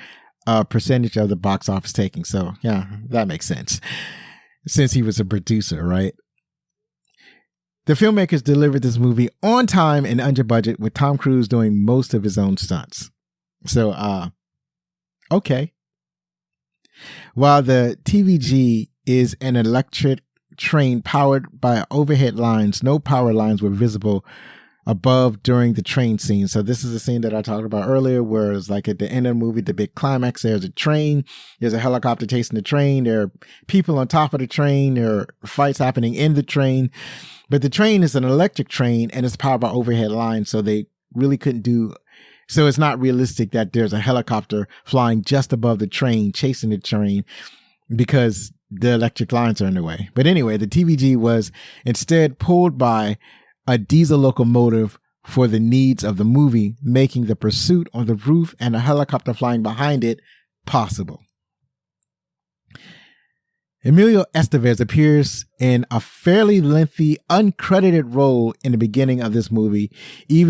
Speaker 1: a percentage of the box office taking. So yeah, that makes sense since he was a producer, right? The filmmakers delivered this movie on time and under budget, with Tom Cruise doing most of his own stunts. So, okay. While the TVG is an electric train powered by overhead lines, no power lines were visible above during the train scene. So this is a scene that I talked about earlier, where it's like at the end of the movie, the big climax, there's a train, there's a helicopter chasing the train, there are people on top of the train, there are fights happening in the train, but the train is an electric train and it's powered by overhead lines. So they really couldn't do. So it's not realistic that there's a helicopter flying just above the train, chasing the train, because the electric lines are in the way. But anyway, the TVG was instead pulled by a diesel locomotive for the needs of the movie, making the pursuit on the roof and a helicopter flying behind it possible. Emilio Estevez appears in a fairly lengthy, uncredited role in the beginning of this movie. He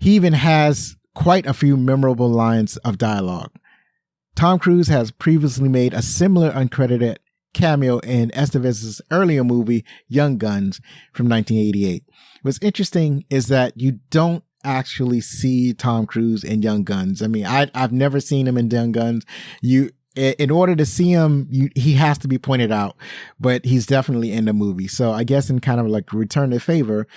Speaker 1: even has quite a few memorable lines of dialogue. Tom Cruise has previously made a similar uncredited cameo in Estevez's earlier movie, Young Guns, from 1988. What's interesting is that you don't actually see Tom Cruise in Young Guns. I mean, I've never seen him in Young Guns. In order to see him, he has to be pointed out, but he's definitely in the movie. So I guess in kind of like return the favor,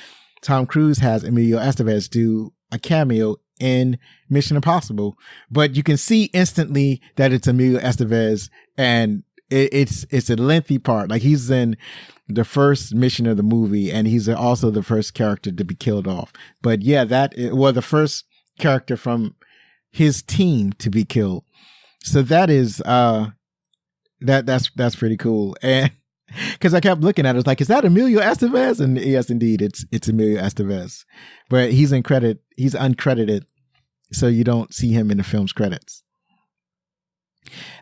Speaker 1: Tom Cruise has Emilio Estevez do a cameo in Mission Impossible, but you can see instantly that it's Emilio Estevez, and it's a lengthy part. Like, he's in the first mission of the movie, and he's also the first character to be killed off. But yeah, the first character from his team to be killed. So that is, that's pretty cool. And because I kept looking at it, it's like, is that Emilio Estevez? And yes, indeed, it's Emilio Estevez, but he's uncredited. So you don't see him in the film's credits.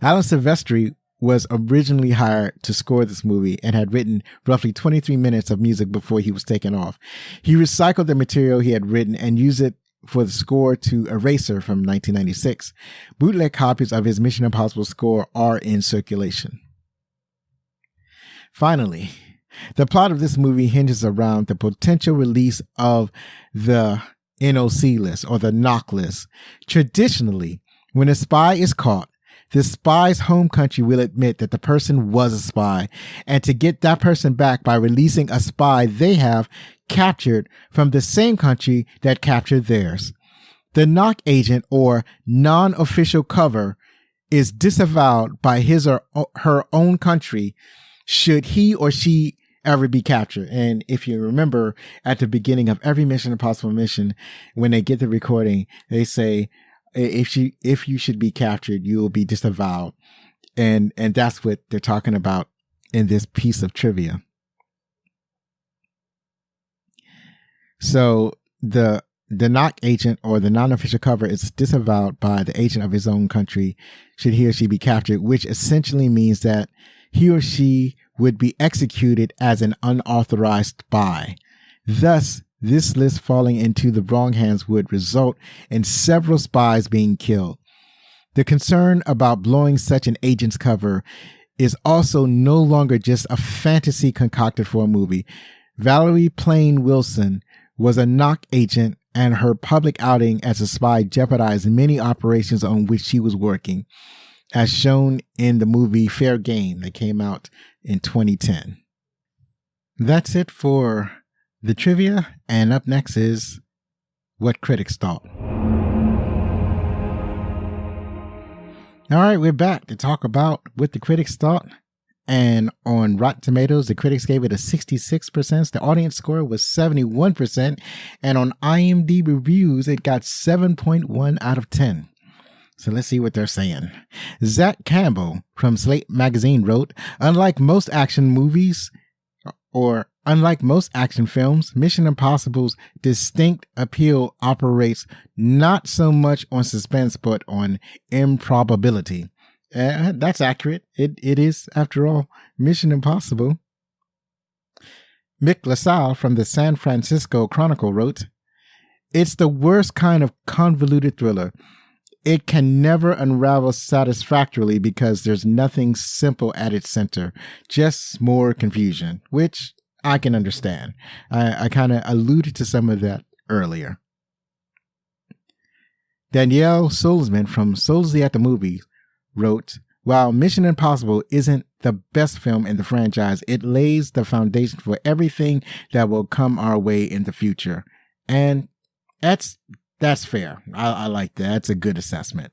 Speaker 1: Alan Silvestri was originally hired to score this movie and had written roughly 23 minutes of music before he was taken off. He recycled the material he had written and used it for the score to Eraser from 1996. Bootleg copies of his Mission Impossible score are in circulation. Finally, the plot of this movie hinges around the potential release of the NOC list, or the NOC list. Traditionally, when a spy is caught, the spy's home country will admit that the person was a spy, and to get that person back by releasing a spy they have captured from the same country that captured theirs. The NOC agent, or non-official cover, is disavowed by his or her own country should he or she ever be captured. And if you remember, at the beginning of every Mission Impossible mission, when they get the recording, they say, if you should be captured, you will be disavowed. And that's what they're talking about in this piece of trivia. So the NOC agent, or the non-official cover, is disavowed by the agent of his own country should he or she be captured, which essentially means that he or she would be executed as an unauthorized spy. Thus, this list falling into the wrong hands would result in several spies being killed. The concern about blowing such an agent's cover is also no longer just a fantasy concocted for a movie. Valerie Plame Wilson was a NOC agent, and her public outing as a spy jeopardized many operations on which she was working, as shown in the movie Fair Game that came out in 2010. That's it for the trivia, and up next is what critics thought. All right, we're back to talk about what the critics thought. And on Rotten Tomatoes, the critics gave it a 66%. The audience score was 71%. And on IMDb reviews, it got 7.1 out of 10. So let's see what they're saying. Zach Campbell from Slate Magazine wrote, unlike most action films, Mission Impossible's distinct appeal operates not so much on suspense, but on improbability. That's accurate. It is, after all, Mission Impossible. Mick LaSalle from the San Francisco Chronicle wrote, it's the worst kind of convoluted thriller. It can never unravel satisfactorily because there's nothing simple at its center, just more confusion, which I can understand. I kind of alluded to some of that earlier. Danielle Sulzman from Sulzy at the Movies wrote, while Mission Impossible isn't the best film in the franchise, it lays the foundation for everything that will come our way in the future. And that's fair. I like that. That's a good assessment.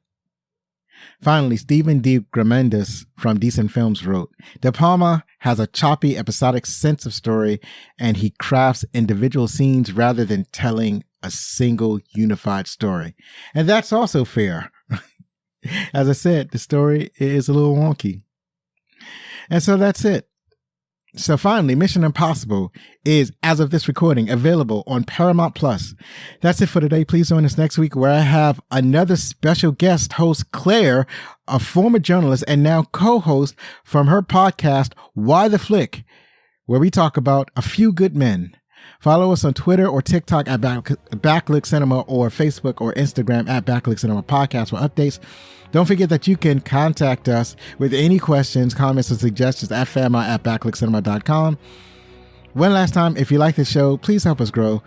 Speaker 1: Finally, Stephen D. Gramendis from Decent Films wrote, De Palma has a choppy, episodic sense of story, and he crafts individual scenes rather than telling a single unified story. And that's also fair. As I said, the story is a little wonky. And so that's it. So finally, Mission Impossible is, as of this recording, available on Paramount Plus. That's it for today. Please join us next week, where I have another special guest host, Claire, a former journalist and now co-host from her podcast, Why the Flick, where we talk about A Few Good Men. Follow us on Twitter or TikTok at Backlook Cinema, or Facebook or Instagram at Backlook Cinema Podcast for updates. Don't forget that you can contact us with any questions, comments, or suggestions at family@backlookcinema.com. One last time, if you like the show, please help us grow.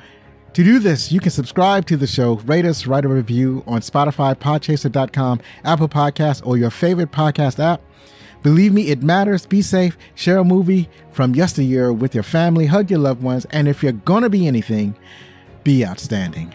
Speaker 1: To do this, you can subscribe to the show, rate us, write a review on Spotify, Podchaser.com, Apple Podcasts, or your favorite podcast app. Believe me, it matters. Be safe. Share a movie from yesteryear with your family. Hug your loved ones. And if you're going to be anything, be outstanding.